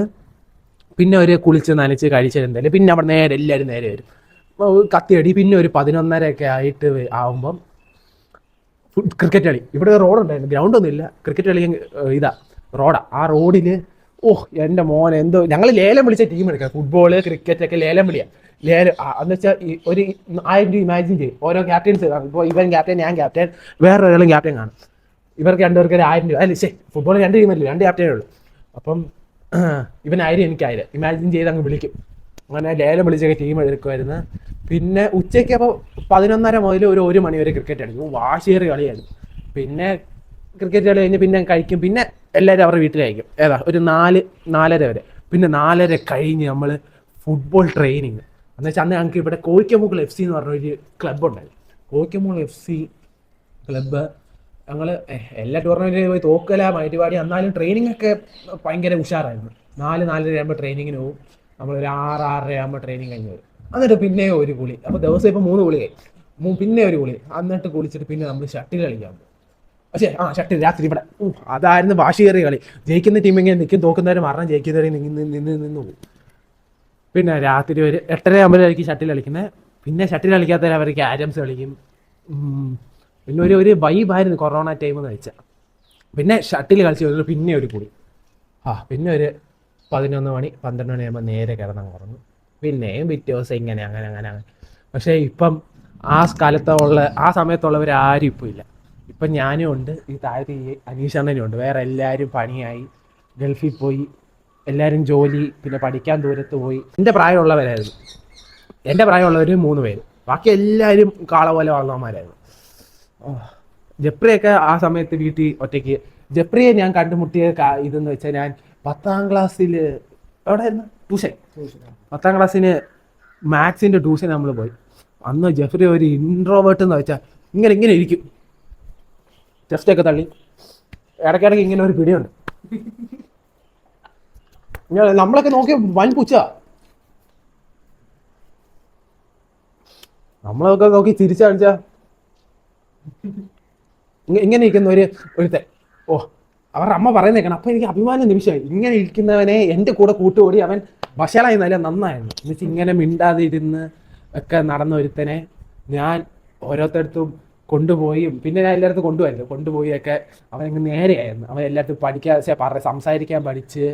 പിന്നെ കുളിച്ച് നനച്ച് കഴിച്ചെന്തായാലും പിന്നെ അവിടെ നേരെ എല്ലാവരും നേരെ വരും, കത്തിയടി. പിന്നെ ഒരു 11:30 ആയിട്ട് ആകുമ്പം ക്രിക്കറ്റ് കളി. ഇവിടെ റോഡുണ്ടായിരുന്നു, ഗ്രൗണ്ടൊന്നും ഇല്ല, ക്രിക്കറ്റ് കളി ഇതാ റോഡാ. ആ റോഡിൽ എൻ്റെ മോനെ എന്തോ, ഞങ്ങൾ ലേലം വിളിച്ച ടീം എടുക്കാം, ഫുട്ബോള് ക്രിക്കറ്റൊക്കെ ലേലം വിളിയാണ്. എന്ന് വെച്ചാൽ ഒരു 1000 രൂപ ഇമാജിൻ ചെയ്യും. ഓരോ ക്യാപ്റ്റൻസ് കാണും. ഇപ്പോൾ ഇവൻ ക്യാപ്റ്റൻ, ഞാൻ ക്യാപ്റ്റൻ, വേറൊരാളും ക്യാപ്റ്റൻ കാണും. ഇവർക്ക് 2 പേർക്ക് 1000 രൂപ. അല്ല ഫുട്ബോൾ 2 ടീമല്ലേ, 2 ക്യാപ്റ്റനേ ഉള്ളൂ. അപ്പം ഇവൻ 1000 എനിക്ക് 1000 ഇമാജിൻ ചെയ്ത് അങ്ങ് വിളിക്കും. അങ്ങനെ ലേലം വിളിച്ചൊക്കെ ടീം എടുക്കുമായിരുന്നു. പിന്നെ ഉച്ചയ്ക്ക് അപ്പോൾ 11:30 മുതൽ ഒരു 1 മണി വരെ ക്രിക്കറ്റ് കളിക്കും. വാശിയേറിയ കളിയായിരുന്നു. പിന്നെ ക്രിക്കറ്റ് കളി കഴിഞ്ഞ് പിന്നെ കഴിക്കും. പിന്നെ എല്ലാവരും അവരുടെ വീട്ടിലായിരിക്കും. ഒരു 4-4:30 വരെ. പിന്നെ 4:30 കഴിഞ്ഞ് നമ്മൾ ഫുട്ബോൾ ട്രെയിനിങ്. എന്ന് വെച്ചാൽ അന്ന് ഞങ്ങൾക്ക് ഇവിടെ കോഴിക്കമുകൾ FC എന്ന് പറഞ്ഞൊരു ക്ലബ്ബുണ്ടായിരുന്നു. കോഴിക്കമുകൾ FC ക്ലബ്ബ് ഞങ്ങൾ എല്ലാ ടൂർണമെൻറ്റിലും പോയി തോക്കല പരിപാടി. എന്നാലും ട്രെയിനിങ് ഒക്കെ ഭയങ്കര ഉഷാറായിരുന്നു. 4-4:30 ആകുമ്പോൾ ട്രെയിനിങ്ങിന് പോകും. നമ്മളൊരു 6-6:30 ആകുമ്പോൾ ട്രെയിനിങ് കഴിഞ്ഞ് വരും. എന്നിട്ട് പിന്നെ ഒരു കുളി. അപ്പോൾ ദിവസം ഇപ്പോൾ 3 കുളി കഴിയും. പിന്നെ ഒരു കുളി. എന്നിട്ട് കുളിച്ചിട്ട് പിന്നെ നമ്മൾ ഷട്ടിൽ കളിക്കാൻ പോകും. പക്ഷേ ഷട്ടിൽ രാത്രി ഇവിടെ അതായിരുന്നു വാശിയേറിയ കളി. ജയിക്കുന്ന ടീം ഇങ്ങനെ നിൽക്കും, തോക്കുന്നവർ മരണം, ജയിക്കുന്നവരെ നിന്ന് പോകും. പിന്നെ രാത്രി ഒരു 8:30 ആകുമ്പോഴായിരിക്കും ഷട്ടിൽ കളിക്കുന്നത്. പിന്നെ ഷട്ടിൽ കളിക്കാത്തവർ അവർ ക്യാരംസ് കളിക്കും. പിന്നെ ഒരു വൈബായിരുന്നു കൊറോണ ടൈം എന്ന് വെച്ചാൽ. പിന്നെ ഷട്ടിൽ കളിച്ച് കഴിഞ്ഞാൽ പിന്നെ ഒരു കുളി. പിന്നെ ഒരു 11 മണി 12 മണിയാകുമ്പോൾ നേരെ കിടന്നങ്ങ് ഉറങ്ങും. പിന്നെയും പിറ്റേ ദിവസം ഇങ്ങനെ അങ്ങനെ. പക്ഷേ ഇപ്പം ആ സമയത്തുള്ളവർ ആരും ഇപ്പോൾ ഇല്ല. ഇപ്പം ഞാനും ഉണ്ട്, ഈ താഴത്ത് ഈ അനീഷണ്ണനും ഉണ്ട്. വേറെ എല്ലാവരും പണിയായി, ഗൾഫിൽ പോയി, എല്ലാവരും ജോലി, പിന്നെ പഠിക്കാൻ ദൂരത്ത് പോയി. എൻ്റെ പ്രായമുള്ളവരായിരുന്നു. എൻ്റെ പ്രായമുള്ളവർ 3 പേര്. ബാക്കി എല്ലാവരും കാള പോലെ വളർന്നവന്മാരായിരുന്നു. ജപ്രിയൊക്കെ ആ സമയത്ത് വീട്ടിൽ ഒറ്റയ്ക്ക്. ജപ്രിയെ ഞാൻ കണ്ടുമുട്ടിയ ഇതെന്ന് വെച്ചാൽ, ഞാൻ 10ാം ക്ലാസ്സിൽ എവിടെയായിരുന്നു ട്യൂഷൻ, 10ാം ക്ലാസ്സിന് മാത്സിൻ്റെ ട്യൂഷൻ നമ്മൾ പോയി. അന്ന് ജഫ്രി ഒരു ഇൻട്രോവേർട്ട് എന്ന് വെച്ചാൽ ഇങ്ങനെ ഇരിക്കും, ടെസ്റ്റൊക്കെ തള്ളി ഇടയ്ക്കിടയ്ക്ക് ഇങ്ങനെ ഒരു പിടിയുണ്ട്. നമ്മളൊക്കെ നോക്കി വൻ പുച്ച, നമ്മളൊക്കെ നോക്കി തിരിച്ചടിച്ച ഇങ്ങനെ ഇരിക്കുന്ന ഒരുത്തൻ. അവരുടെ അമ്മ പറയുന്നേക്കണം. അപ്പോൾ എനിക്ക് അഭിമാന നിമിഷമായി. ഇങ്ങനെ ഇരിക്കുന്നവനെ എൻ്റെ കൂടെ കൂട്ടുകൂടി അവൻ വഷളായി നല്ല നന്നായിരുന്നു. എന്നുവെച്ചാൽ ഇങ്ങനെ മിണ്ടാതിരുന്ന് ഒക്കെ നടന്ന ഒരുത്തനെ ഞാൻ ഓരോരുത്തരത്തും കൊണ്ടുപോയി. പിന്നെ ഞാൻ എല്ലായിടത്തും കൊണ്ടുപോയി ഒക്കെ അവൻ നേരെയായിരുന്നു. അവൻ എല്ലായിടത്തും പഠിക്കാൻ സംസാരിക്കാൻ പഠിച്ച്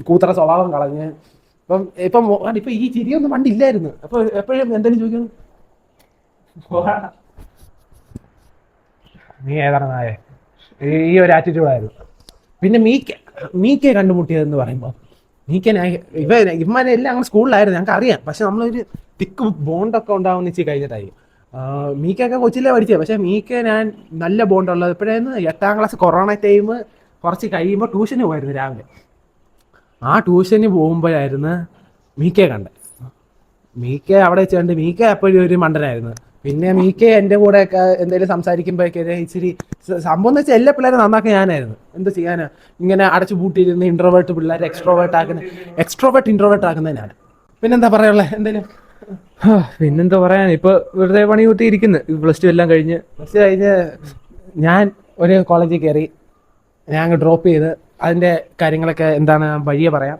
കൂത്തറ സ്വഭാവം കളഞ്ഞ് ഇപ്പം ഈ ചിരിയൊന്നും പണ്ടില്ലായിരുന്നു. അപ്പോൾ എപ്പോഴും എന്തെങ്കിലും ചോദിക്കുന്നു, നീ ഏതാണെന്നായേ, ഈ ഒരു ആറ്റിറ്റ്യൂഡായിരുന്നു. പിന്നെ മീക്കെ കണ്ടുമുട്ടിയതെന്ന് പറയുമ്പോൾ ഇവന്മാരെ എല്ലാം ഞങ്ങൾ സ്കൂളിലായിരുന്നു, ഞങ്ങൾക്ക് അറിയാം. പക്ഷെ നമ്മളൊരു തിക്ക് ബോണ്ടൊക്കെ ഉണ്ടാവുമെന്ന് വെച്ച് കഴിഞ്ഞിട്ടായി. മീക്കൊക്കെ കൊച്ചിയിലെ പഠിച്ചത്. പക്ഷേ മീക്കെ ഞാൻ നല്ല ബോണ്ടുള്ളത് എപ്പോഴായിരുന്നു, 8ാം ക്ലാസ് കൊറോണ ടൈം കുറച്ച് കഴിയുമ്പോൾ ട്യൂഷന് പോയിരുന്നു രാവിലെ. ആ ട്യൂഷന് പോകുമ്പോഴായിരുന്നു മീക്കെ കണ്ടത്. മീക്കെ അവിടെ വെച്ചുകൊണ്ട് മീക്കെ എപ്പോഴും ഒരു മണ്ടനായിരുന്നു. പിന്നെ മീക്കെ എൻ്റെ കൂടെ ഒക്കെ എന്തെങ്കിലും സംസാരിക്കുമ്പോഴൊക്കെ ഇച്ചിരി സംഭവം എന്ന് വെച്ചാൽ എല്ലാ പിള്ളേരും നന്നാക്കി ഞാനായിരുന്നു. എന്ത് ചെയ്യാനാ, ഇങ്ങനെ അടച്ചു പൂട്ടിയിരുന്ന ഇൻട്രോവേർട്ട് പിള്ളേരെ എക്സ്ട്രോവേർട്ട് ഇൻട്രോവേർട്ട് ആക്കുന്നത് ഞാൻ. പിന്നെന്താ പറയാനുള്ളത് എന്തെങ്കിലും? പിന്നെന്താ പറയാൻ, ഇപ്പൊ വെറുതെ പണി കൂട്ടി ഇരിക്കുന്നു. +2 എല്ലാം കഴിഞ്ഞ് ഞാൻ ഒരു കോളേജിൽ കയറി, ഞാൻ അങ്ങ് ഡ്രോപ്പ് ചെയ്ത് അതിൻ്റെ കാര്യങ്ങളൊക്കെ എന്താണ് വഴിയെ പറയാം.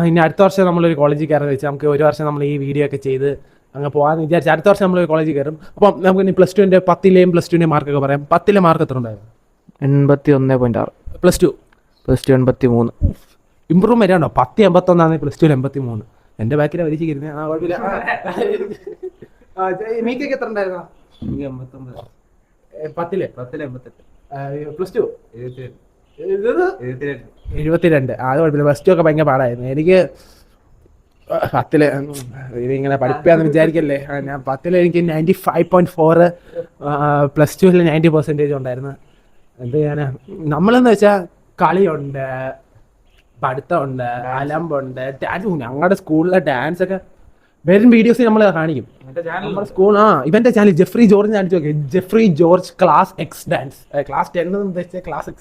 ഇനി അടുത്ത വർഷം നമ്മളൊരു കോളേജിൽ കയറാൻ വെച്ചാൽ നമുക്ക് ഒരു വർഷം നമ്മൾ ഈ വീഡിയോ ഒക്കെ ചെയ്ത് അങ്ങ് പോകാമെന്ന് വിചാരിച്ചു. അടുത്ത വർഷം നമ്മളൊരു കോളേജിൽ കയറും. അപ്പം നമുക്ക് ഇനി +2 10ലെയും +2 മാർക്കൊക്കെ പറയാം. 10ലെ മാർക്ക് എത്ര ഉണ്ടായിരുന്നു? 81.6. +2 83. ഇമ്പ്രൂവ് വരാണ്ടോ? 10 81 +2 83. എൻ്റെ ബാക്കിലെ വലിച്ചിരുന്നേ. കുഴപ്പമില്ല. മീക്കൊക്കെ എത്ര ഉണ്ടായിരുന്നു? 10ലെ +2 72. അത് കുഴപ്പമില്ല. +2 ഒക്കെ ഭയങ്കര പാടായിരുന്നു എനിക്ക്. 10ലെ ഇങ്ങനെ പഠിപ്പാന്ന് വിചാരിക്കല്ലേ. ഞാൻ 10ലെ എനിക്ക് 95.4, +2ൽ 90% ഉണ്ടായിരുന്നു. എന്ത് ചെയ്യാനാ, നമ്മളെന്ന് വെച്ചാൽ കളിയുണ്ട്, പഠിത്തമുണ്ട്, അലമ്പുണ്ട്, ഡാൻസ്. ഞങ്ങളുടെ സ്കൂളിലെ ഡാൻസ് ഒക്കെ വരും വീഡിയോസ് നമ്മൾ കാണിക്കും. നമ്മുടെ സ്കൂൾ ഇവൻ്റെ ചാനൽ ജെഫ്രി ജോർജ് കാണിച്ചു നോക്കി. Jeffrey George class X dance. Class 10 എന്ന് വെച്ചാൽ ക്ലാസ് X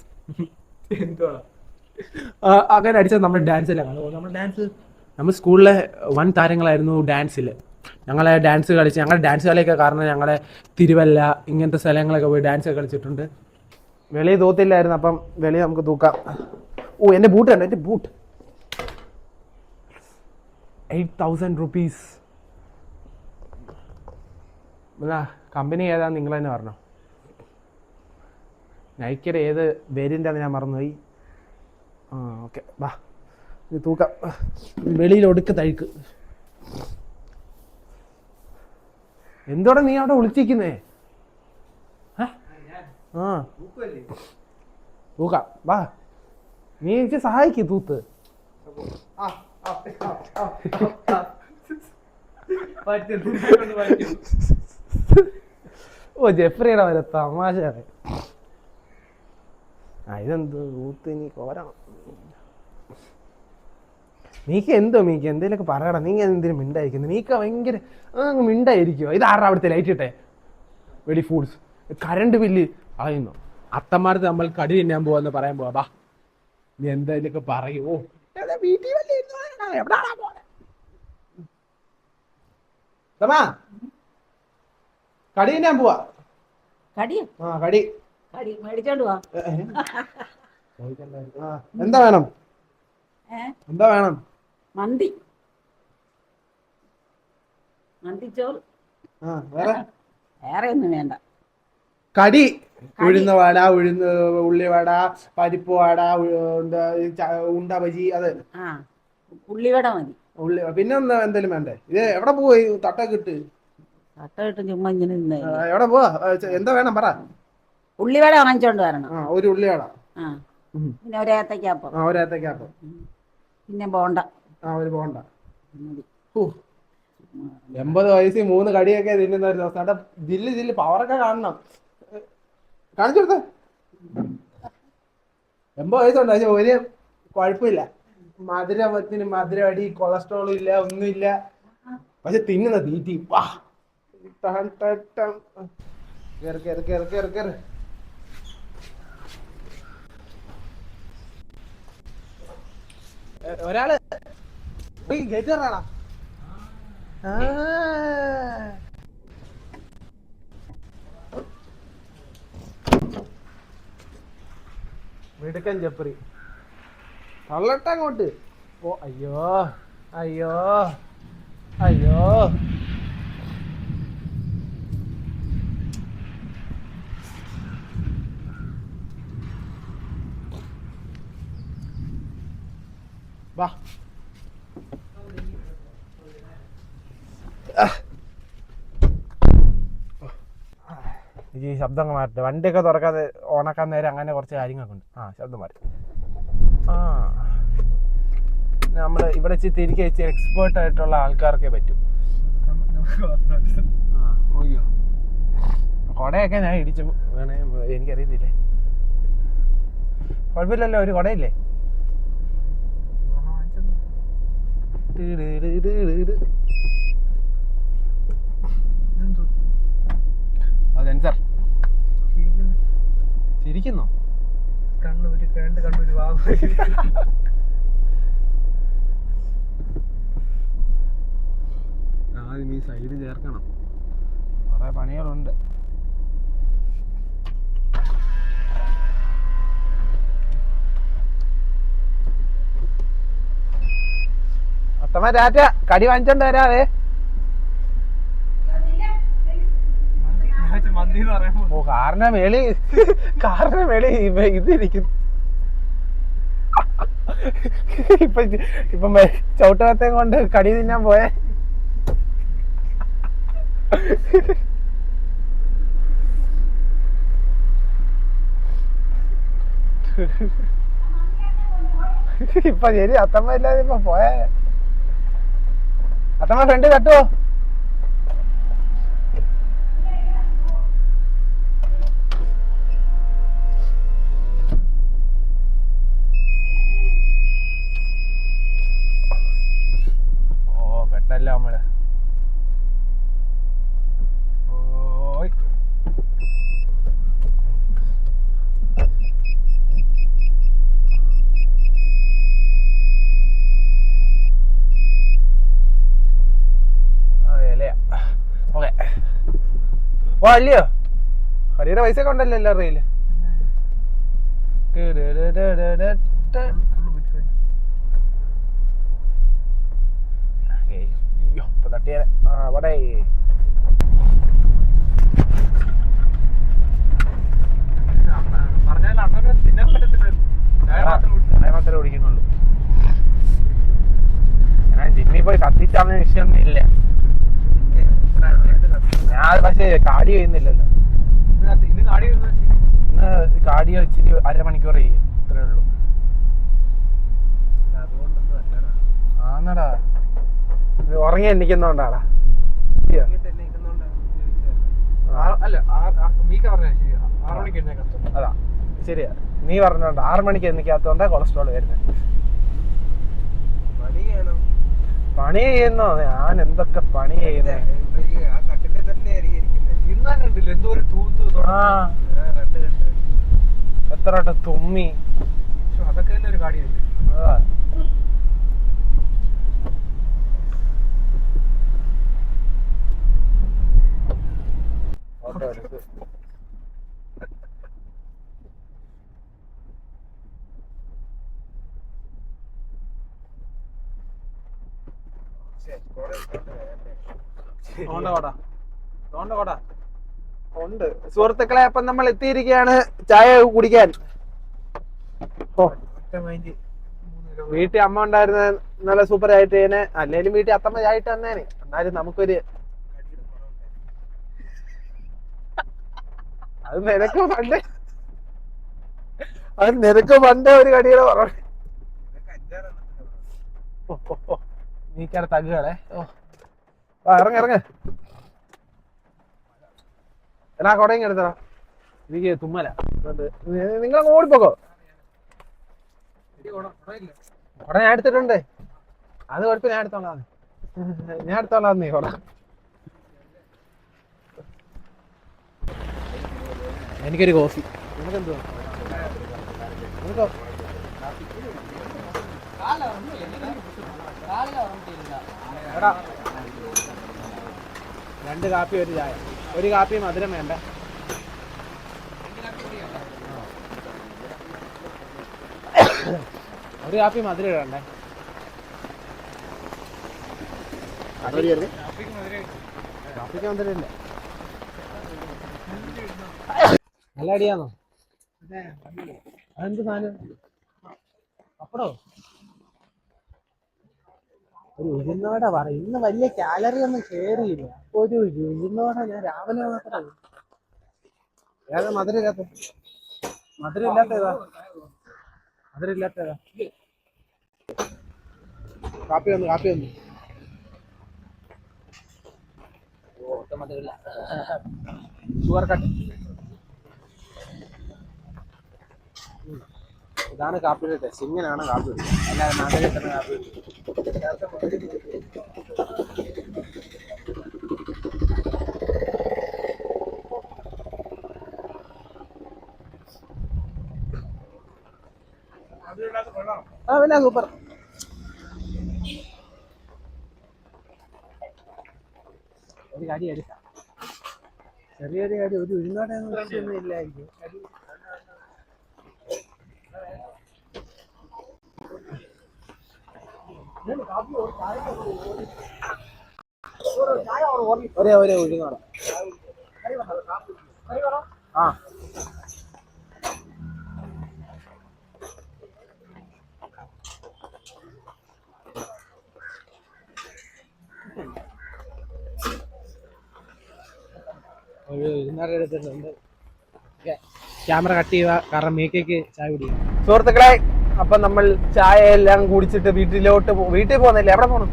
അങ്ങനെ അടിച്ചാൽ നമ്മുടെ ഡാൻസ് എല്ലാം കാണും. നമ്മുടെ സ്കൂളിലെ വൻ താരങ്ങളായിരുന്നു ഡാൻസിൽ. ഞങ്ങളെ ഡാൻസ് കളിച്ച് ഞങ്ങളുടെ ഡാൻസ് കളിയൊക്കെ കാരണം ഞങ്ങളെ തിരുവല്ല ഇങ്ങനത്തെ സ്ഥലങ്ങളൊക്കെ പോയി ഡാൻസ് ഒക്കെ കളിച്ചിട്ടുണ്ട്. വെളി തൂത്തില്ലായിരുന്നു, അപ്പം വെളി നമുക്ക് തൂക്കാം. ഓ എൻ്റെ ബൂട്ട് കണ്ടോ, എൻ്റെ ബൂട്ട് 8,000 rupees. കമ്പനി ഏതാന്ന് നിങ്ങൾ തന്നെ പറഞ്ഞോ. നൈക്കിയുടെ ഏത് വേരിയൻ്റാന്ന് ഞാൻ മറന്നുപോയി. ആ ഓക്കെ, വാ ഇത് തൂക്കാം. വെളിയിൽ ഒടുക്ക് തഴുക്ക്. എന്തോടെ നീ അവിടെ വിളിച്ചിരിക്കുന്നേ? ആ തൂക്കാം, വാ നീ എനിക്ക് സഹായിക്ക് തൂത്ത്. ഓ ജെഫ്രിയുടെ വരെ തമാശയാണ്. ഇതെന്തോ തൂത്ത് ഇനി കോരണം. നീക്ക് എന്തോ മീക്ക് എന്തേലൊക്കെ പറയണം. നീ എന്തിനും മിണ്ടായിരിക്കുന്നു? മീക്ക ഭയങ്കര മിണ്ടായിരിക്കുമോ? ഇത് ആരുടെ അവിടുത്തെ ലൈറ്റ് ഇട്ടെ വെടി ഫൂഡ്സ് കറണ്ട് ബില്ല് അളയുന്നു. അത്തന്മാർക്ക് നമ്മൾ കടി തിന്നാൻ പോവാന്ന് പറയാൻ പോവാ. ബാ നീ എന്തായാലൊക്കെ പറയുമോ? വീട്ടിൽ എവിടാ പോലെ കടി തിന്നാൻ പോവാ. കടിയോ? ആ കടി കടി മേടിച്ചോണ്ട് പോവാ. എന്താ വേണം? എന്താ വേണം? മന്തി, മന്തിച്ചോറ്. വേറെ ഒന്നും വേണ്ട. കടി ഉഴുന്ന വട, ഉള്ളിവട, പരിപ്പ് വട, ഉണ്ട ബജി, അത് ഉള്ളിവട മതി. ഉള്ളി പിന്നെ എന്താ എന്തെങ്കിലും വേണ്ടേ? ഇത് എവിടെ പോയി തട്ടൊക്കെ ഇട്ട്? തട്ട കിട്ടും ചുമ്മാ ഇങ്ങനെ നിന്ന്. എവിടെ പോവാ? എന്താ വേണം പറ. ഉള്ളിവട വാങ്ങിച്ചോണ്ട് വരണം. ഒരു ഉള്ളിവട, പിന്നെ ഒരേത്തക്കാപ്പം, ഒരേത്തക്കാപ്പം, പിന്നെ ബോണ്ട, ഒരു ബോണ്ട. 80 വയസ്സിൽ 3 കടിയൊക്കെ തിന്നുന്ന ഒരു ദിവസം. ജില്ല് പവറൊക്കെ കാണണം. കാണിച്ചു കൊടുത്ത 80 വയസ്സുണ്ട്, പക്ഷെ ഒരു കുഴപ്പമില്ല. മധുരത്തിന് മധുരമടി, കൊളസ്ട്രോളും ഇല്ല, ഒന്നുമില്ല. പക്ഷെ തിന്നുന്ന തീറ്റി വാ. ഒരാള് ഗേറ്റ് കയറാണോ? മിടുക്കൻ ജപ്പറി തള്ളട്ട അങ്ങോട്ട്. ഓ അയ്യോ അയ്യോ അയ്യോ. വാ ഈ ശബ്ദം മാറ്റട്ടെ. വണ്ടിയൊക്കെ തുറക്കാതെ ഓണക്കാൻ നേരം അങ്ങനെ കുറച്ച് കാര്യങ്ങളൊക്കെ ഉണ്ട്. ശബ്ദം മാറ്റി. നമ്മൾ ഇവിടെ തിരികെ വെച്ച് എക്സ്പേർട്ട് ആയിട്ടുള്ള ആൾക്കാർക്കേ പറ്റും. കുടയൊക്കെ ഞാൻ ഇടിച്ചു വേണേ, എനിക്കറിയത്തില്ലേ. കുഴപ്പമില്ലല്ലോ, ഒരു കുടയില്ലേ? സെൻസർ ചിരിക്കുന്നോ? കണ്ണൂര് കണ്ണൂര് വാവ്. ആദ്യം ഈ സൈഡ് ചേർക്കണം, കുറെ പണികളുണ്ട്. അത്തമ്മ ടാറ്റ, കടി വാങ്ങിച്ചോണ്ട് വരാവേ. ഓ കാറിന്റെ മേളി ഇതിരിക്കുന്നു. ഇപ്പൊ ചവിട്ടകത്തെ കൊണ്ട് കടി തിന്നാൻ പോയേ. ഇപ്പൊ ശരി, അത്തമ്മ ഇല്ലാതെ ഇപ്പൊ പോയേ. അത്തമ്മ ഫ്രണ്ട് തട്ടുവോ? പെട്ടല്ലോ നമ്മള്. ഓയ് അല്ലയോ ഹരിയുടെ പൈസ ഒക്കെ ഉണ്ടല്ലോ എല്ലാ റീല് തട്ടിയ അവിടെ പറഞ്ഞാൽ അണ്ണന് തിന്നാൻ പറ്റത്തില്ല. ചായ മാത്രം കുടിച്ചു. ചായ മാത്രമേ കുടിക്കുന്നുള്ളൂ. ഞാൻ ജിമ്മിൽ പോയി കത്തിച്ചാന്ന് വിഷയമൊന്നും ഇല്ല. ഞാൻ പക്ഷേ കാർഡിയോ ചെയ്യുന്നില്ലല്ലോ. ഇന്ന് കാടി ഇന്ന് കാർഡിയോ ഇച്ചിരി അരമണിക്കൂർ ചെയ്യും, ഇത്രേ ഉള്ളൂ. അതുകൊണ്ടൊന്നും അല്ലടാ. ആന്നടാ, ഉറങ്ങി എണ്ണിക്കുന്നോണ്ടാടാ. അല്ല മീക്ക പറഞ്ഞ ശരി, 6 മണിക്ക് എഴുന്നേക്കത്തുള്ളൂ. അതാ ശരിയാ, നീ പറഞ്ഞോണ്ട് 6 മണിക്ക് എണ്ണിക്കാത്തോണ്ടാ കൊളസ്ട്രോൾ വരുന്നത്. പണി ചെയ്യുന്നോ? ഞാൻ എന്തൊക്കെ പണി ചെയ്യുന്നേ. ഇന്ന് തന്നെ ഉണ്ടല്ലോ എന്തോ ഒരു തൂത്ത് ആ എത്ര വട്ടം തുമ്മി. അതൊക്കെ തന്നെ ഒരു കാടിയല്ലേ. അതാ ഫോട്ടോ എടുത്ത് ഉണ്ട്. സുഹൃത്തുക്കളെ, അപ്പം നമ്മൾ എത്തിയിരിക്കുകയാണ് ചായ കുടിക്കാൻ. വീട്ടിൽ അമ്മ ഉണ്ടായിരുന്ന നല്ല സൂപ്പർ ആയിട്ട് തന്നെ, അല്ലേലും വീട്ടിൽ അത്തമ്മ ചായയിട്ട് തന്നേനെ. എന്നാലും നമുക്കൊരു അത് നിനക്ക് പണ്ടേ ഒരു കടിയുടെ പറഞ്ഞു. നീക്കാണ് തകുകളെ. ഇറങ്ങ എന്നാ കൊടയും എടുത്തടാ, എനിക്ക് തുമ്മല. നിങ്ങൾ ഓടിപ്പോക്കോ. കൊട ഞാൻ എടുത്തിട്ടുണ്ട്, അത് കുഴപ്പം. ഞാൻ എടുത്തോളാം നീ കൊട. എനിക്കൊരു കോഫി. നിനക്കെന്തുവാ? നിനക്കോ? എടാ 2 കാപ്പി 1 ചായ. 1 കാപ്പി മധുരം വേണ്ട. ഒരു കാപ്പി മധുരം ഇടണ്ടേ? കാപ്പിക്ക് മധുരം ഇല്ല. നല്ല അടിയാണോ? അതെന്ത് സാധനം? അപ്പടോ ഒരു ഉഴുന്നോട പറ. ഇന്ന് വലിയ കാലറി ഒന്നും കേറിയില്ല. അപ്പൊ ഒരു ഉഴുന്നോട ഞാൻ രാവിലെ മാത്രം. ഏതാ മധുരം ഇല്ലാത്ത? മധുരം ഇല്ലാത്തതാ? മധുരം ഇല്ലാത്തതാ? കാപ്പി വന്നു. Sugar cut. ഇതാണ് കാപ്പിയുടെ ടേസ്റ്റ്. ഇങ്ങനെയാണ് കാപ്പി കുടിക്കുക, അല്ലാതെ മധുരം തന്നെ കാപ്പി പിന്നെ സൂപ്പർ. ഒരു കടി എടുക്കാം, ചെറിയൊരു കടി. ഒരു ഉഴുന്നോടെ ഒന്നും ഇല്ലായിരിക്കും. ഒരേ ഉഴുന്നോട. ആ ക്യാമറ കട്ട് ചെയ്യുക, കാരണം മീക്കയ്ക്ക് ചായ കുടിക്കും. സുഹൃത്തുക്കളെ, അപ്പൊ നമ്മൾ ചായ എല്ലാം കുടിച്ചിട്ട് വീട്ടിൽ പോകുന്നില്ല. എവിടെ പോകണം?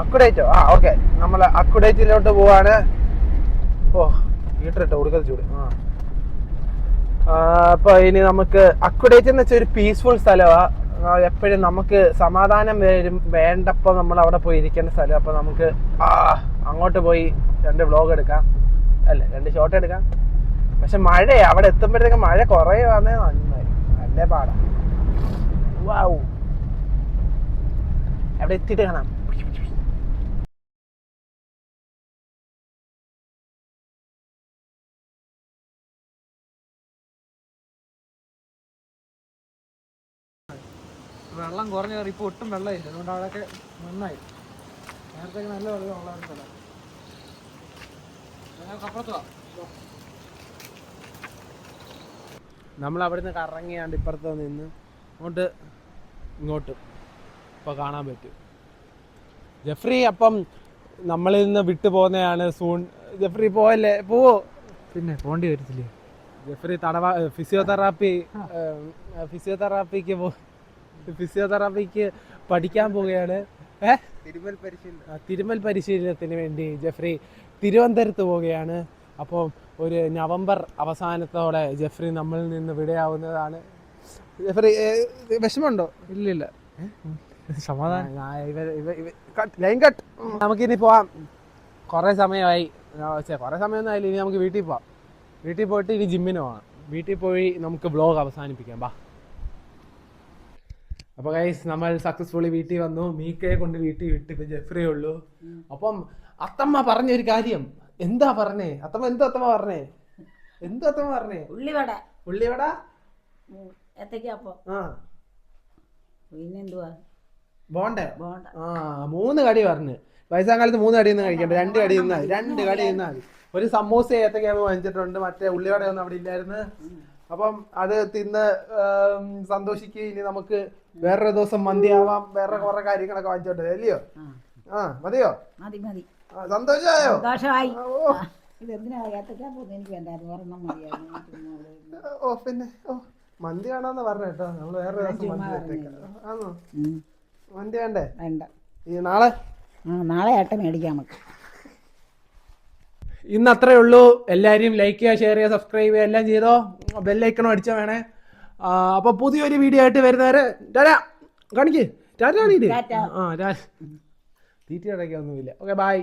അക്കുഡേറ്റോ? ആ ഓക്കെ, നമ്മൾ അക്കുഡേറ്റിലോട്ട് പോവാണ്. ഓ ഹീറ്ററിട്ടോ, കൊടുക്കാതെ ചൂട്. അപ്പൊ ഇനി നമുക്ക് അക്കുഡേറ്റ് എന്ന് വെച്ചാൽ ഒരു പീസ്ഫുൾ സ്ഥലമാ. എപ്പോഴും നമുക്ക് സമാധാനം വേണ്ടപ്പോ നമ്മൾ അവിടെ പോയി ഇരിക്കേണ്ട സ്ഥലം. അപ്പൊ നമുക്ക് അങ്ങോട്ട് പോയി 2 വ്ലോഗ് എടുക്കാം, അല്ല 2 ഷോട്ട് എടുക്കാം. പക്ഷെ മഴയാ, അവിടെ എത്തുമ്പോഴത്തേക്ക് മഴ കുറേ വന്നേ നന്നായി. നല്ല പാടാ. വാവ്, അവിടെ എത്തിയിട്ട് കാണാം. വെള്ളം കുറഞ്ഞ കയറി ഇപ്പൊ ഒട്ടും വെള്ളമില്ല, അതുകൊണ്ട് അവിടെയൊക്കെ നന്നായി. നേരത്തെ നല്ല വെള്ളം ഉള്ളായിരുന്നല്ലോ. ഞങ്ങൾക്ക് അപ്പുറത്ത് പോവാം. നമ്മൾ അവിടുന്ന് കറങ്ങിയാണ്ട് ഇപ്പുറത്ത് നിന്ന് ഇങ്ങോട്ട് ഇപ്പോൾ കാണാൻ പറ്റും. ജെഫ്രി അപ്പം നമ്മളിൽ നിന്ന് വിട്ടു പോകുന്നതാണ് സൂൺ. ജെഫ്രി പോവല്ലേ? പോവോ? പിന്നെ പോണ്ടി വരത്തില്ലേ? ജെഫ്രി ഫിസിയോതെറാപ്പിക്ക് പഠിക്കാൻ പോവുകയാണ്. തിരുമൽ പരിശീലനത്തിന് വേണ്ടി ജെഫ്രി തിരുവനന്തപുരത്ത് പോവുകയാണ്. അപ്പോൾ ഒരു നവംബർ അവസാനത്തോടെ ജെഫ്രി നമ്മളിൽ നിന്ന് വിടയാവുന്നതാണ്. ജെഫ്രി വിഷമമുണ്ടോ? ഇല്ലില്ല, സമാധാനം. Line cut. നമുക്കിനി പോവാം. കുറേ സമയമായി. കുറേ സമയമൊന്നും ആയില്ല. ഇനി നമുക്ക് വീട്ടിൽ പോവാം. വീട്ടിൽ പോയിട്ട് ഇനി ജിമ്മിന് പോകാം. വീട്ടിൽ പോയി നമുക്ക് വ്ലോഗ് അവസാനിപ്പിക്കാം. ബാ. അപ്പോൾ ഗൈസ് നമ്മൾ സക്സസ്ഫുള്ളി വീട്ടിൽ വന്നു. മീക്കയെ കൊണ്ട് വീട്ടിൽ വിട്ട് ഇപ്പം ജെഫ്രിയേ ഉള്ളൂ. അപ്പം അത്തമ്മ പറഞ്ഞൊരു കാര്യം എന്താ പറഞ്ഞേ? അത്തമ്മ പറഞ്ഞേ? ഉള്ളിവട ഏത്തയ്ക്കാപ്പം. ആ പിന്നെന്തുവാ? ബോണ്ടേ. ബോണ്ട. ആ 3 കടി പറഞ്ഞു. വയസ്സാം കാലത്ത് 3 കടി ഒന്നും കഴിക്കണ്ട, 2 കടി തിന്നാൽ 2 കടി തിന്നാൽ മതി. ഒരു സമൂസ ഏത്തക്കാപ്പ് വാങ്ങിച്ചിട്ടുണ്ട്. മറ്റേ ഉള്ളിവടയൊന്നും അവിടെ ഇല്ലായിരുന്നു. അപ്പം അത് തിന്ന് സന്തോഷിക്കുക. ഇനി നമുക്ക് വേറൊരു ദിവസം മന്തിയാവാം, വേറെ കുറെ കാര്യങ്ങളൊക്കെ വാങ്ങിച്ചോട്ടെ, അല്ലയോ? മതിയോ? മതി. സന്തോഷമായോ? സന്തോഷമായി. ഇതെന്തിനാ ഏത്തയ്ക്കാപ്പം? എനിക്ക് വേണ്ടായിരുന്നു, ഒരെണ്ണം മതിയായിരുന്നു. പിന്നെ മന്തി വേണമെന്ന് പറഞ്ഞു കേട്ടോ. നമ്മള് വേറെ ദിവസം ആണോ മന്തി വേണ്ടേ? വേണ്ട. ഈ നാളെ ഏട്ടൻ മേടിക്കാം നമുക്ക്. ഇന്ന് അത്രേ ഉള്ളൂ. എല്ലാവരും ലൈക്ക് ചെയ്യുക, ഷെയർ ചെയ്യുക, സബ്സ്ക്രൈബ് ചെയ്യുക, എല്ലാം ചെയ്തോ. ബെല്ലൈക്കണോ അടിച്ചാൽ വേണേ. അപ്പോൾ പുതിയൊരു വീഡിയോ ആയിട്ട് വരുന്നവരെ കാണിക്ക്. തീറ്റ അടയ്ക്കൊന്നുമില്ല. Okay, by.